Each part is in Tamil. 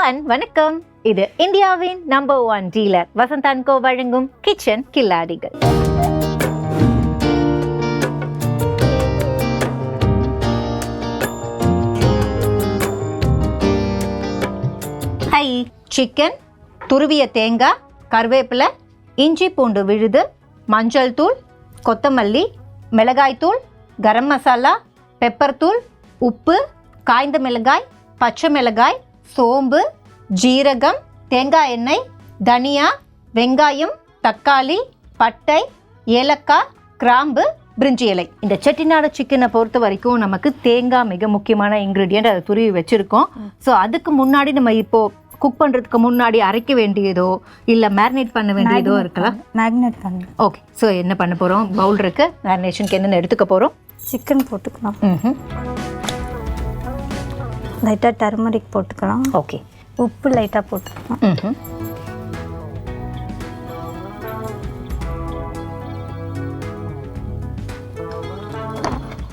எவ்ரிவன், வணக்கம். இது இந்தியாவின் நம்பர் 1 டீலர் வசந்த் அண்ட் கோ வழங்கும் கிச்சன் கில்லாடிகள். ஹை, சிக்கன், துருவிய தேங்காய், கருவேப்பிலை, இஞ்சி பூண்டு விழுது, மஞ்சள் தூள், கொத்தமல்லி, மிளகாய் தூள், கரம் மசாலா, பெப்பர் தூள், உப்பு, காய்ந்த மிளகாய், பச்சை மிளகாய், சோம்பு, ஜீரகம், தேங்காய் எண்ணெய், தனியா, வெங்காயம், தக்காளி, பட்டை, ஏலக்காய், கிராம்பு, பிரிஞ்சி இலை. இந்த செட்டிநாடு சிக்கனை பொறுத்த வரைக்கும் நமக்கு தேங்காய் மிக முக்கியமான இன்க்ரீடியன்ட். அதை துருவி வச்சுருக்கோம். ஸோ அதுக்கு முன்னாடி நம்ம இப்போது குக் பண்ணுறதுக்கு முன்னாடி அரைக்க வேண்டியதோ இல்லை மேரினேட் பண்ண வேண்டியதோ இருக்கலாம். மேரினேட் பண்ண. ஓகே, ஸோ என்ன பண்ண போகிறோம்? பவுல் இருக்குது. மேரினேஷனுக்கு என்னென்ன எடுத்துக்க போகிறோம்? சிக்கன் போட்டுக்கலாம். லைட்டாக டர்மரிக் போட்டுக்கலாம். ஓகே, உப்பு லைட்டாக போட்டுக்கலாம்.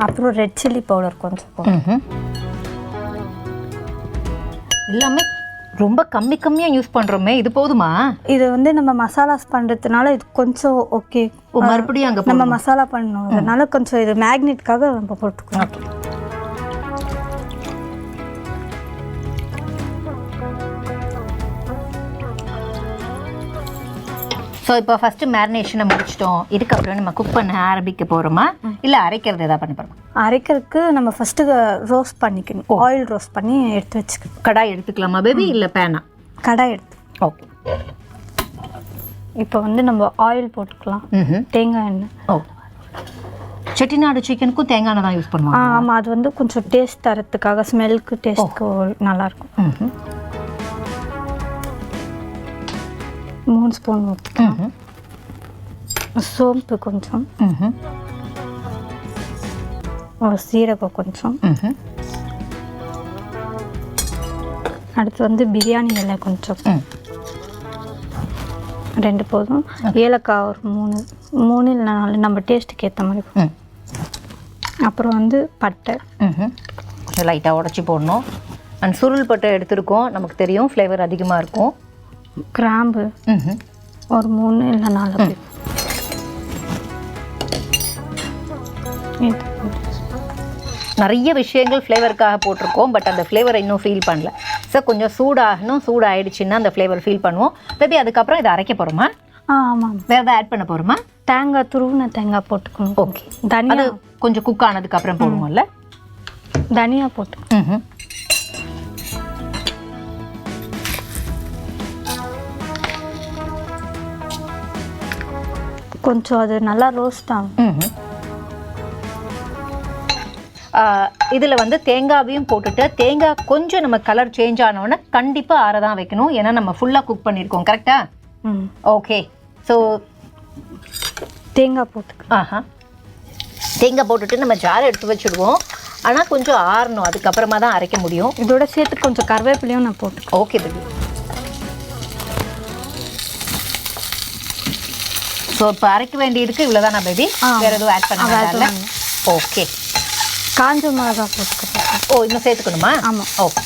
அப்புறம் ரெட் சில்லி பவுடர் கொஞ்சம் போடுறோம். எல்லாமே ரொம்ப கம்மியாக யூஸ் பண்ணுறோமே, இது போதுமா? இது வந்து நம்ம மசாலாஸ் பண்ணுறதுனால இது கொஞ்சம் ஓகே. மறுபடியும் அங்கே நம்ம மசாலா பண்ணணும், அதனால கொஞ்சம் இது மேக்னெட்காக நம்ம போட்டுக்கலாம். ஸோ இப்போ ஃபஸ்ட்டு மேரினேஷனை முடிச்சிட்டோம். இதுக்கப்புறம் நம்ம குக் பண்ண ஆரம்பிக்க போகிறோமா இல்லை அரைக்கிறது எதாவது பண்ண போகிறோமா? அரைக்கிறதுக்கு நம்ம ஃபஸ்ட்டு ரோஸ்ட் பண்ணிக்கணும். ஆயில் ரோஸ்ட் பண்ணி எடுத்து வச்சுக்கணும். கடாய் எடுத்துக்கலாமா பேபி இல்லை பேனா? கடாய் எடுத்து. ஓகே, இப்போ வந்து நம்ம ஆயில் போட்டுக்கலாம். தேங்காய் எண்ணெய். ஓ, செட்டிநாடு சிக்கனுக்கும் தேங்காய் எண்ணெய் தான் யூஸ் பண்ணுவாங்க. ஆமாம், அது வந்து கொஞ்சம் டேஸ்ட் தரத்துக்காக, ஸ்மெல்க்கு டேஸ்ட்க்கு நல்லாயிருக்கும். 3 ஸ்பூன் ஊற்றிக்கலாம். சோம்பு கொஞ்சம், சீரகம் கொஞ்சம், அடுத்து வந்து பிரியாணி இலை கொஞ்சம் 2 போதும். ஏலக்காய் ஒரு 3 இல்லை 4 நம்ம டேஸ்ட்டுக்கு ஏற்ற மாதிரி. அப்புறம் வந்து பட்டை லைட்டாக உடச்சி போடணும். அண்ட் சுருள் பட்டை எடுத்துருக்கோம், நமக்கு தெரியும் ஃப்ளேவர் அதிகமாக இருக்கும். கிராம்பு ஒரு 3 இல்லை 4. நிறைய விஷயங்கள் ஃப்ளேவருக்காக போட்டிருக்கோம், பட் அந்த ஃப்ளேவரை இன்னும் ஃபீல் பண்ணல. ஸோ கொஞ்சம் சூடாகணும். சூடாகிடுச்சுன்னா அந்த ஃப்ளேவர் ஃபீல் பண்ணுவோம். பேபி அதுக்கப்புறம் இதை அரைக்க போகிறோமா? ஆமாம். வேறு எதாவது ஆட் பண்ண போகிறோமா? தேங்காய், துருவின தேங்காய் போட்டுக்கணும். ஓகே, தனியா கொஞ்சம் குக் ஆனதுக்கப்புறம் போடுவோம்ல. தனியா போட்டு கொஞ்சம் அது நல்லா ரோஸ்ட் ஆகும். இதில் வந்து தேங்காவையும் போட்டுட்டு, தேங்காய் கொஞ்சம் நம்ம கலர் சேஞ்ச் ஆனோடனே கண்டிப்பாக ஆற தான் வைக்கணும். ஏன்னா நம்ம ஃபுல்லாக குக் பண்ணியிருக்கோம். கரெக்டா? ஓகே, ஸோ தேங்காய் போட்டு தேங்காய் போட்டுட்டு நம்ம ஜார் எடுத்து வச்சுடுவோம். ஆனால் கொஞ்சம் ஆறணும், அதுக்கப்புறமா தான் அரைக்க முடியும். இதோட சேர்த்து கொஞ்சம் கருவேப்பிலையும் நான் போட்டு. Okay baby. ஸோ இப்போ அரைக்க வேண்டியதுக்கு இவ்வளோதானா பேபி? வேறு எதுவும் ஆட் பண்ண? ஓகே, காஞ்ச மிளகா போட்டுக்க. ஓ, இன்னும் சேர்த்துக்கணுமா? ஆமாம். ஓகே,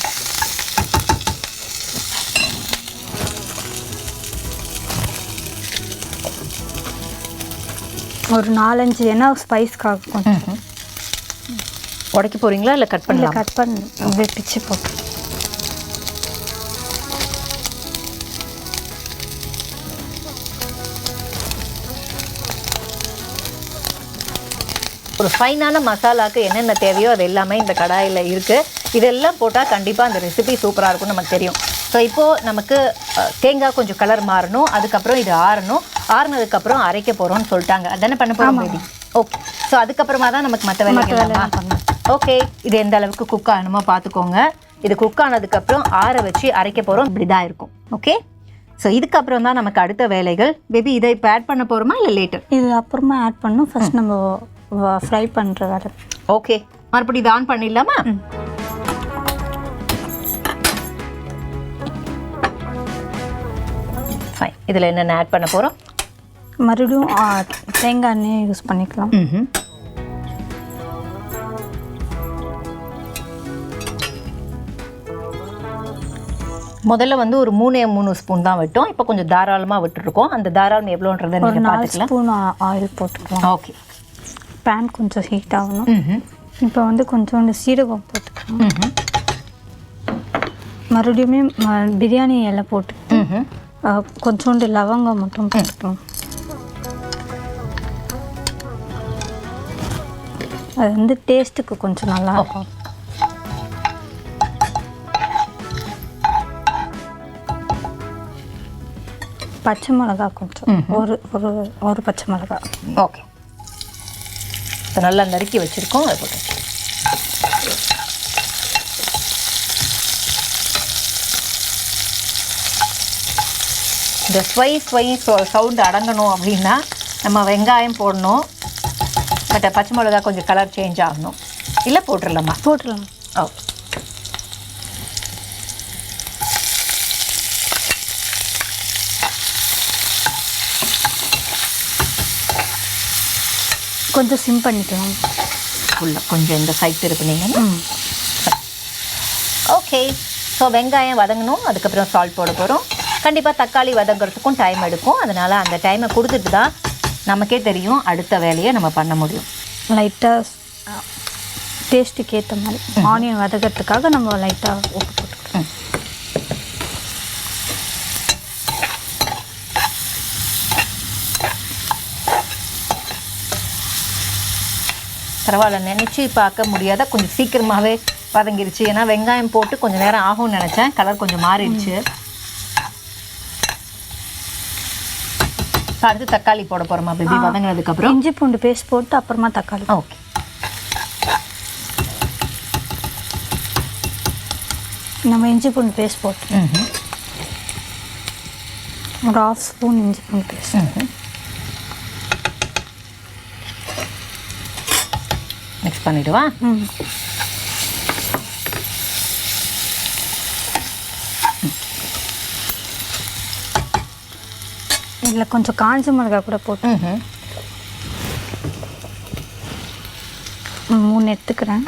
ஒரு 4-5 ஏன்னா ஸ்பைஸ்க்காக கொஞ்சம். உடைக்க போகிறீங்களா இல்லை கட் பண்ணல? கட் பண்ணி அப்படியே பிச்சு போட்டு. ஒரு ஃபைனான மசாலாவுக்கு என்னென்ன தேவையோ அது எல்லாமே இந்த கடாயில் இருக்குது. இதெல்லாம் போட்டால் கண்டிப்பாக அந்த ரெசிபி சூப்பராக இருக்கும்னு நமக்கு தெரியும். ஸோ இப்போது நமக்கு தேங்காய் கொஞ்சம் கலர் மாறணும், அதுக்கப்புறம் இது ஆறணும். ஆறுனதுக்கப்புறம் அரைக்க போகிறோம்னு சொல்லிட்டாங்க. அதானே பண்ண போகிறோம் பேபி? ஓகே, ஸோ அதுக்கப்புறமா தான் நமக்கு மற்ற வேலைகள் பண்ணணும். ஓகே, இது எந்த அளவுக்கு குக் ஆகணுமோ பார்த்துக்கோங்க. இது குக் ஆனதுக்கப்புறம் ஆற வச்சு அரைக்க போகிறோம். இப்படி தான் இருக்கும். ஓகே, ஸோ இதுக்கப்புறம் தான் நமக்கு அடுத்த வேலைகள். பேபி இதை இப்போ ஆட் பண்ண போகிறோமா இல்லை லேட்டர்? இது அப்புறமா ஆட் பண்ணணும். ஃபர்ஸ்ட் நம்ம ஃப்ரை பண்ணுற வேலை. ஓகே, மறுபடியும் இது ஆன் பண்ணிடலாமா? ஃபைன். இதில் என்னென்ன ஆட் பண்ண போகிறோம்? மறுபடியும் தேங்காய் எண்ணெய் யூஸ் பண்ணிக்கலாம். முதல்ல வந்து ஒரு 3 ஸ்பூன் தான் விட்டோம். இப்போ கொஞ்சம் தாராளமாக விட்டுருக்கோம். அந்த தாராளம் எவ்வளோன்றதை ஒரு நீங்கள் 4 பார்த்துக்கலாம். ஸ்பூன் ஆயில் போட்டுக்கலாம். ஓகே. பேன் கொஞ்சம் ஹீட் ஆகணும். இப்போ வந்து கொஞ்சோண்டு சீரகம் போட்டுக்கலாம். மறுபடியுமே பிரியாணி இலை போட்டு கொஞ்சோண்டு லவங்கம் மட்டும் போட்டுக்கலாம். அது வந்து டேஸ்ட்டுக்கு கொஞ்சம் நல்லா இருக்கும். பச்சை மிளகா கொஞ்சம் ஒரு பச்சை மிளகா. ஓகே. இப்போ நல்லா நறுக்கி வச்சுருக்கோம். அதை போட்டு இந்த ஸ்வை சவுண்டு அடங்கணும் அப்படின்னா நம்ம வெங்காயம் போடணும். பட் பச்சை மிளகா கொஞ்சம் கலர் சேஞ்ச் ஆகணும். இல்லை போட்டுடலாமா? போட்டுடலாம். ஓகே. கொஞ்சம் சிம் பண்ணிக்கலாம். ஃபுல்லாக கொஞ்சம் இந்த சைட் திருப்பினீங்கன்னா ஓகே. ஸோ வெங்காயம் வதங்கணும். அதுக்கப்புறம் சால்ட் போட போகிறோம். கண்டிப்பாக தக்காளி வதங்கிறதுக்கும் டைம் எடுக்கும். அதனால் அந்த டைமை கொடுத்துட்டு தான் நமக்கே தெரியும் அடுத்த வேலையை நம்ம பண்ண முடியும். லைட்டாக டேஸ்ட்டுக்கு ஏற்ற மாதிரி ஆனியன் வதக்கிறதுக்காக நம்ம லைட்டாக உப்பு போட்டுக்கலாம். பரவாயில்ல, நினச்சி பார்க்க முடியாத கொஞ்சம் சீக்கிரமாகவே வதங்கிருச்சு. ஏன்னா வெங்காயம் போட்டு கொஞ்சம் நேரம் ஆகும்னு நினச்சேன். கலர் கொஞ்சம் மாறிடுச்சு. அடுத்து தக்காளி போட போகிறோமா பேபி? வதங்கினதுக்கப்புறம் இஞ்சி பூண்டு பேஸ்ட் போட்டு அப்புறமா தக்காளி. ஓகே. நம்ம இஞ்சி பூண்டு பேஸ்ட் போட்டு ஒரு 1/2 ஸ்பூன் இஞ்சி பூண்டு பேஸ்ட் மிக்ஸ் பண்ணிவிடுவா. இதில் கொஞ்சம் காஞ்ச மிளகா கூட போட்டு 3 எடுத்துக்கிறேன்.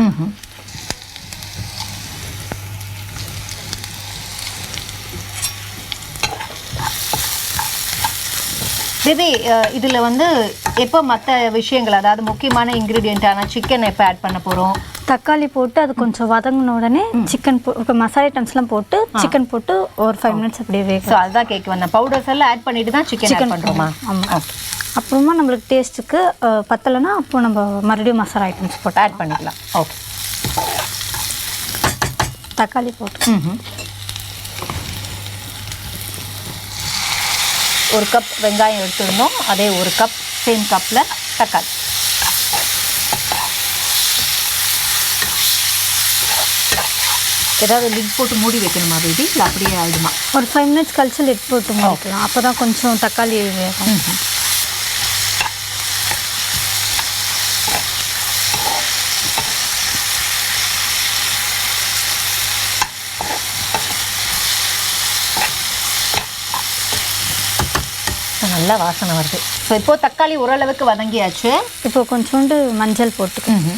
பேபி இதில் வந்து எப்போ மற்ற விஷயங்கள், அதாவது முக்கியமான இன்க்ரீடியண்ட்டான சிக்கன் எப்போ ஆட் பண்ண போகிறோம்? தக்காளி போட்டு அது கொஞ்சம் வதங்கின உடனே சிக்கன் மசாலா ஐட்டம்ஸ்லாம் போட்டு சிக்கன் போட்டு ஒரு 5 மினிட்ஸ் அப்படியே வேகும். ஸோ அதுதான் கேட்க வந்தேன். பவுடர்ஸ் எல்லாம் ஆட் பண்ணிட்டு தான் சிக்கன் ஆட் பண்ணுறோமா? ஆமாம். அப்புறமா நம்மளுக்கு டேஸ்ட்டுக்கு பத்தலைன்னா அப்போ நம்ம மறுபடியும் மசாலா ஐட்டம்ஸ் போட்டு ஆட் பண்ணிக்கலாம். ஓகே. தக்காளி போட்டு 1 கப் வெங்காயம் எடுத்துருந்தோம். அதே 1 கப் சேம் கப்பில் தக்காளி. ஏதாவது லிட் போட்டு மூடி வைக்கணுமா பேபி? இல்லை அப்படியே ஆகிடுமா? ஒரு 5 மினிட்ஸ் கழிச்சு லிட் போட்டு மூடிக்கலாம். அப்போ தான் கொஞ்சம் தக்காளி வேகும். நல்லா வாசனை வருது. ஸோ இப்போது தக்காளி ஓரளவுக்கு வதங்கியாச்சு. இப்போ கொஞ்சோண்டு மஞ்சள் போட்டுக்கோங்க.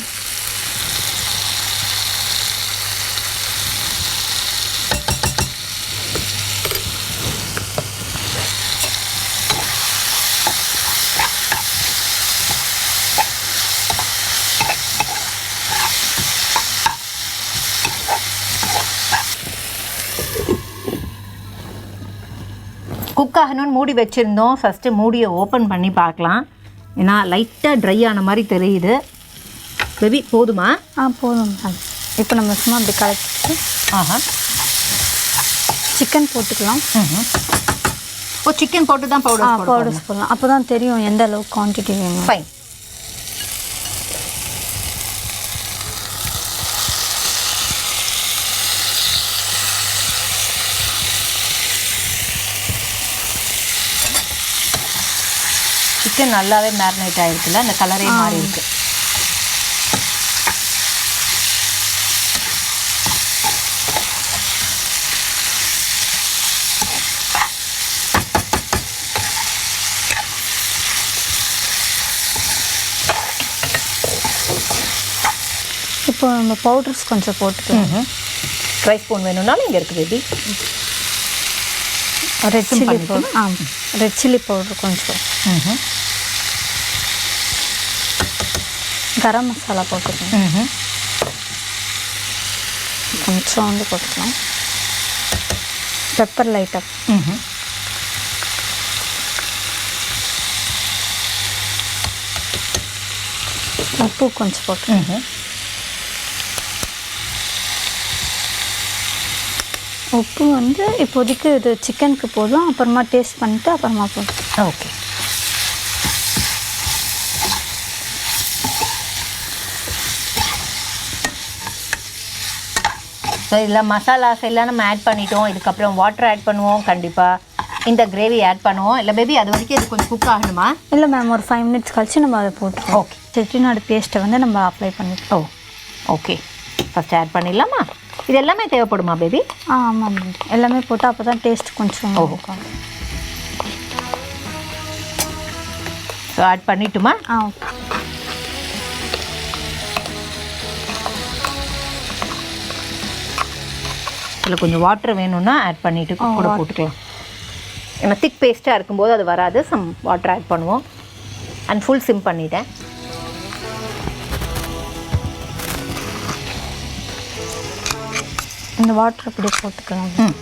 குக் ஆகணும்னு மூடி வச்சுருந்தோம். ஃபஸ்ட்டு மூடியை ஓப்பன் பண்ணி பார்க்கலாம். ஏன்னா லைட்டாக ட்ரை ஆன மாதிரி தெரியுது. பேபி போதுமா? போதும். இப்போ நம்ம சும்மா அப்படி கலக்கிட்டு சிக்கன் போட்டுக்கலாம். சிக்கன் போட்டு தான் பவுடர்ஸ் போடலாம். அப்போ தான் தெரியும் எந்த அளவுக்கு குவான்டிட்டி வேணும். ஃபைன். சிக்கன் நல்லாவே மேரினேட் ஆகிருக்குல்ல, அந்த கலரே மாறி இருக்கு. இப்போ நம்ம பவுடர்ஸ் கொஞ்சம் போட்டுக்கலாம். ட்ரை ஸ்பூன் வேணும்னாலும் இங்கே இருக்குது baby. Red chilli powder red chilli powder கொஞ்சம், கரம் மசாலா போட்டுக்கணும் கொஞ்சம் வந்து போட்டுக்கலாம், பெப்பர் லைட்டாக, உப்பு கொஞ்சம் போட்டு, உப்பு வந்து இப்போதைக்கு இது சிக்கனுக்கு போதும், அப்புறமா டேஸ்ட் பண்ணிவிட்டு அப்புறமா போதும். ஓகே. ஸோ இதில் மசாலாஸ் எல்லாம் நம்ம ஆட் பண்ணிட்டோம். இதுக்கப்புறம் வாட்டர் ஆட் பண்ணுவோம், கண்டிப்பாக இந்த கிரேவி ஆட் பண்ணுவோம். இல்லை பேபி அது வரைக்கும் இது கொஞ்சம் குக் ஆகணுமா? இல்லை மேம், ஒரு 5 minutes கழிச்சு நம்ம அதை போட்டுருவோம். ஓகே. செட்டிநாடு பேஸ்ட்டை வந்து நம்ம அப்ளை பண்ணிட்டோம். ஓகே, ஃபஸ்ட் ஆட் பண்ணிடலாமா? இது எல்லாமே தேவைப்படுமா பேபி? ஆமாம் மேம், எல்லாமே போட்டு அப்போ தான் டேஸ்ட் கொஞ்சம் ஸோ ஆட் பண்ணிட்டுமா? ஓகே. இதில் கொஞ்சம் வாட்டர் வேணும்னா ஆட் பண்ணிவிட்டு கூட போட்டுக்கலாம். ஏன்னா திக் பேஸ்ட்டாக இருக்கும்போது அது வராது. சம் வாட்டர் ஆட் பண்ணுவோம். அண்ட் ஃபுல் சிம் பண்ணிட்டேன். இந்த வாட்டர் அப்படியே போட்டுக்கலாம்.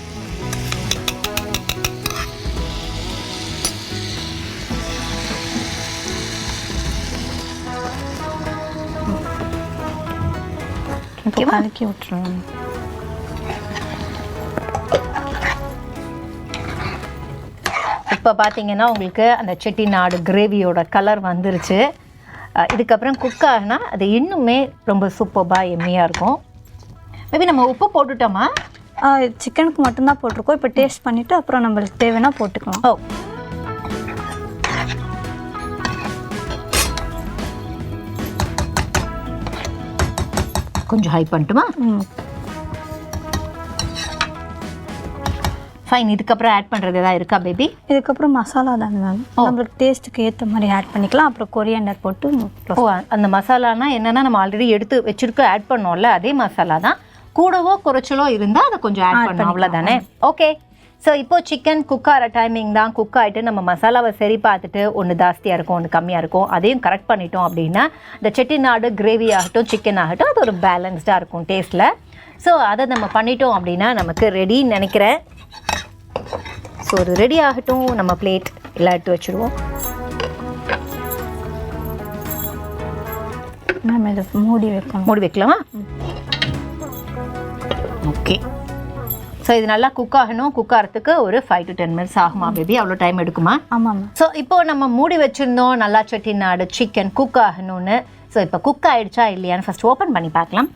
கலக்கி விட்டுருவோம். இப்போ பார்த்தீங்கன்னா உங்களுக்கு அந்த செட்டிநாடு கிரேவியோட கலர் வந்துருச்சு. இதுக்கப்புறம் குக் ஆகினா அது இன்னுமே ரொம்ப சூப்பராக எம்மியாக இருக்கும். மேபி நம்ம உப்பு போட்டுட்டோமா? சிக்கனுக்கு மட்டும்தான் போட்டிருக்கோம். இப்போ டேஸ்ட் பண்ணிவிட்டு அப்புறம் நம்மளுக்கு தேவைன்னா போட்டுக்கலாம். கொஞ்சம் ஹை பண்ணட்டுமா? ஃபைன். இதுக்கப்புறம் ஆட் பண்ணுறது எதாவது இருக்கா பேபி? இதுக்கப்புறம் மசாலா தான் மேம், நம்மளுக்கு டேஸ்ட்டுக்கு ஏற்ற மாதிரி ஆட் பண்ணிக்கலாம். அப்புறம் கொரியாண்டர் போட்டு. அந்த மசாலானா என்னென்னா நம்ம ஆல்ரெடி எடுத்து வச்சுருக்கு ஆட் பண்ணோம்ல, அதே மசாலா தான். கூடவோ குறைச்சலோ இருந்தால் அதை கொஞ்சம் ஆட் பண்ணோம், அவ்வளோதானே? ஓகே. ஸோ இப்போது சிக்கன் குக் ஆகிற டைமிங் தான். குக் ஆகிட்டு நம்ம மசாலாவை சரி பார்த்துட்டு ஒன்று ஜாஸ்தியாக இருக்கும், ஒன்று கம்மியாக இருக்கும், அதையும் கரெக்ட் பண்ணிட்டோம் அப்படின்னா இந்த செட்டிநாடு கிரேவி ஆகட்டும் சிக்கன் ஆகட்டும் அது ஒரு பேலன்ஸ்டாக இருக்கும் டேஸ்ட்டில். ஸோ அதை நம்ம பண்ணிட்டோம் அப்படின்னா நமக்கு ரெடின்னு நினைக்கிறேன். ஸோ அது ரெடி ஆகட்டும். நம்ம பிளேட் எல்லாம் எடுத்து வச்சுருவோம். மேம் இதை மூடி வைக்கலாம். மூடி வைக்கலாமா? ஓகே. ஸோ இது நல்லா குக் ஆகணும். குக் ஆகிறதுக்கு ஒரு 5 to 10 minutes ஆகுமா பேபி? அவ்வளோ டைம் எடுக்குமா? ஆமாம். ஸோ இப்போது நம்ம மூடி வச்சுருந்தோம் நல்லா செட்டிநாடு சிக்கன் குக் ஆகணும்னு. ஸோ இப்போ குக் ஆகிடுச்சா இல்லையான்னு ஃபஸ்ட் ஓப்பன் பண்ணி பார்க்கலாம்.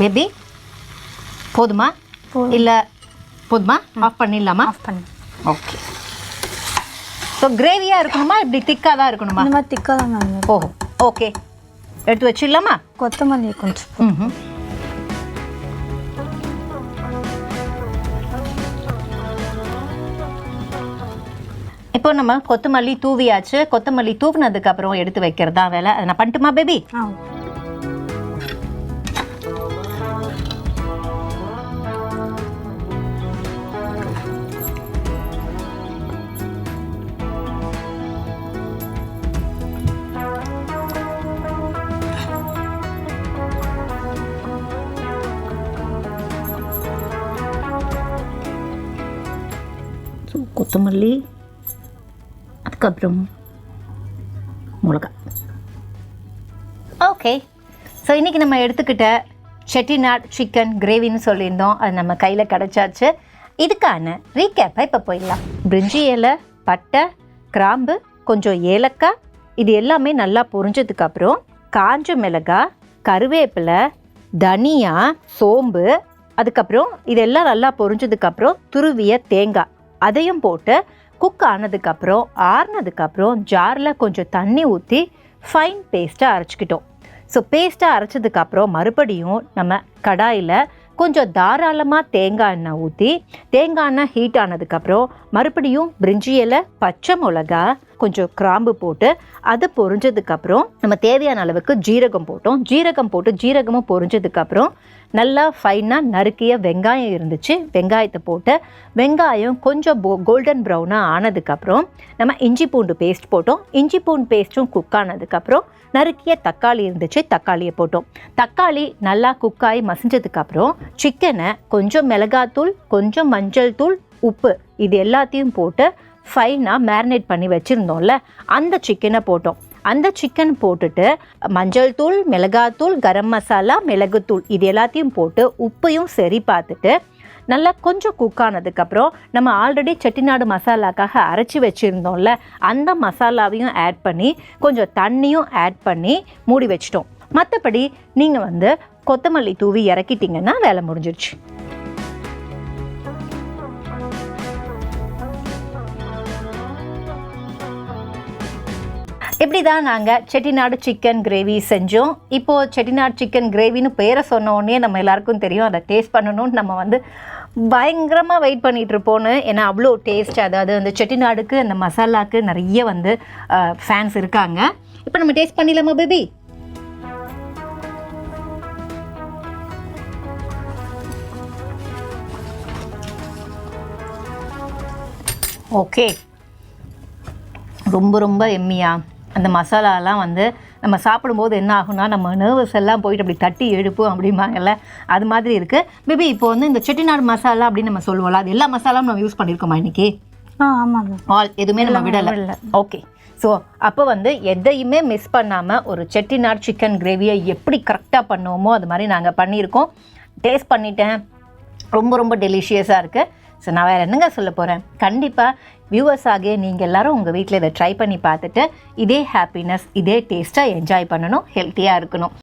பேபி போதுமா இல்லை போதுமா? ஆஃப் பண்ணிடலாமா? ஆஃப் பண்ணி. ஓகே. ஸோ கிரேவியாக இருக்கணுமா இப்படி திக்காக தான் இருக்கணுமா? இந்த மாதிரி திக்காக தான் மேம். ஓ ஓகே. எடுத்து வச்சிடலாமா? கொத்தமல்லி கொஞ்சம். இப்போ நம்ம கொத்தமல்லி தூவியாச்சு. கொத்தமல்லி தூவினதுக்கு அப்புறம் எடுத்து வைக்கிறது தான் வேலை. அதை நான் பண்ணட்டுமா பேபி? கொத்தமல்லி, அதுக்கப்புறம் மிளகா. ஓகே. ஸோ இன்றைக்கி நம்ம எடுத்துக்கிட்ட செட்டிநாடு சிக்கன் கிரேவின்னு சொல்லியிருந்தோம். அது நம்ம கையில் கிடச்சாச்சு. இதுக்கான ரீகேப்பை இப்போ போயிடலாம். பிரிஞ்சி இலை, பட்டை, கிராம்பு, கொஞ்சம் ஏலக்காய், இது எல்லாமே நல்லா பொரிஞ்சதுக்கப்புறம் காஞ்ச மிளகாய், கருவேப்பிலை, தனியா, சோம்பு, அதுக்கப்புறம் இதெல்லாம் நல்லா பொரிஞ்சதுக்கப்புறம் துருவிய தேங்காய் அதையும் போட்டு குக் ஆனதுக்கப்புறம் ஆறுனதுக்கப்புறம் ஜாரில் கொஞ்சம் தண்ணி ஊற்றி ஃபைன் பேஸ்ட்டாக அரைச்சிக்கிட்டோம். ஸோ பேஸ்ட்டாக அரைச்சதுக்கப்புறம் மறுபடியும் நம்ம கடாயில் கொஞ்சம் தாராளமாக தேங்காய் எண்ணெய் ஊற்றி தேங்காய் எண்ணெய் ஹீட் ஆனதுக்கப்புறம் மறுபடியும் பிரிஞ்சி இலை, பச்சை மிளகா, கொஞ்சம் கிராம்பு போட்டு அது பொரிஞ்சதுக்கப்புறம் நம்ம தேவையான அளவுக்கு ஜீரகம் போட்டோம். ஜீரகம் போட்டு ஜீரகமும் பொரிஞ்சதுக்கப்புறம் நல்லா ஃபைனாக நறுக்கிய வெங்காயம் இருந்துச்சு. வெங்காயத்தை போட்டு வெங்காயம் கொஞ்சம் கோல்டன் ப்ரௌனாக ஆனதுக்கப்புறம் நம்ம இஞ்சி பூண்டு பேஸ்ட் போட்டோம். இஞ்சி பூண்டு பேஸ்ட்டும் குக் ஆனதுக்கப்புறம் நறுக்கிய தக்காளி இருந்துச்சு, தக்காளியை போட்டோம். தக்காளி நல்லா குக்காகி மசிஞ்சதுக்கப்புறம் சிக்கனை கொஞ்சம் மிளகாத்தூள், கொஞ்சம் மஞ்சள் தூள், உப்பு இது எல்லாத்தையும் போட்டு ஃபைனாக மேரினேட் பண்ணி வச்சுருந்தோம்ல, அந்த சிக்கனை போட்டோம். அந்த சிக்கன் போட்டுட்டு மஞ்சள் தூள், மிளகாத்தூள், கரம் மசாலா, மிளகுத்தூள் இது எல்லாத்தையும் போட்டு உப்பையும் சரி பார்த்துட்டு நல்லா கொஞ்சம் குக் ஆனதுக்கப்புறம் நம்ம ஆல்ரெடி செட்டிநாடு மசாலாக்காக அரைச்சி வச்சுருந்தோம்ல, அந்த மசாலாவையும் ஆட் பண்ணி கொஞ்சம் தண்ணியும் ஆட் பண்ணி மூடி வச்சிட்டோம். மற்றபடி நீங்கள் கொத்தமல்லி தூவி இறக்கிட்டிங்கன்னா வேலை முடிஞ்சிருச்சு. இப்படி தான் நாங்கள் செட்டிநாடு சிக்கன் கிரேவி செஞ்சோம். இப்போது செட்டிநாடு சிக்கன் கிரேவின்னு பேரை சொன்ன உடனே நம்ம எல்லாருக்கும் தெரியும் அதை டேஸ்ட் பண்ணணும்னு நம்ம பயங்கரமாக வெயிட் பண்ணிகிட்ருப்போன்னு. ஏன்னா அவ்வளோ டேஸ்ட், அதாவது செட்டிநாடுக்கு அந்த மசாலாவுக்கு நிறைய ஃபேன்ஸ் இருக்காங்க. இப்போ நம்ம டேஸ்ட் பண்ணிடலாமா பேபி? ஓகே, ரொம்ப ரொம்ப எம்மியா அந்த மசாலாலாம் நம்ம சாப்பிடும்போது என்ன ஆகும்னா நம்ம நர்வஸ் எல்லாம் போயிட்டு அப்படி தட்டி எடுப்போம் அப்படிம்பாங்கல்ல, அது மாதிரி இருக்குது. பேபி இப்போ இந்த செட்டிநாடு மசாலா அப்படின்னு நம்ம சொல்லுவோம்ல, அது எல்லா மசாலாவும் நம்ம யூஸ் பண்ணியிருக்கோமா இன்னைக்கு? ஆமாம், ஆல் எதுவுமே நம்ம விடலை. ஓகே, ஸோ அப்போ எதையுமே மிஸ் பண்ணாமல் ஒரு செட்டிநாடு சிக்கன் கிரேவியை எப்படி கரெக்டாக பண்ணுவோமோ அது மாதிரி நாங்கள் பண்ணியிருக்கோம். டேஸ்ட் பண்ணிட்டேன், ரொம்ப ரொம்ப டெலிஷியஸாக இருக்குது. ஸோ நான் வேறு என்னங்க சொல்ல போகிறேன், கண்டிப்பாக வியூவர்ஸ் ஆகிய நீங்கள் எல்லோரும் உங்கள் வீட்டில் இதை ட்ரை பண்ணி பார்த்துட்டு இதே ஹாப்பினஸ், இதே டேஸ்ட்டாக என்ஜாய் பண்ணணும், ஹெல்த்தியாக இருக்கணும்.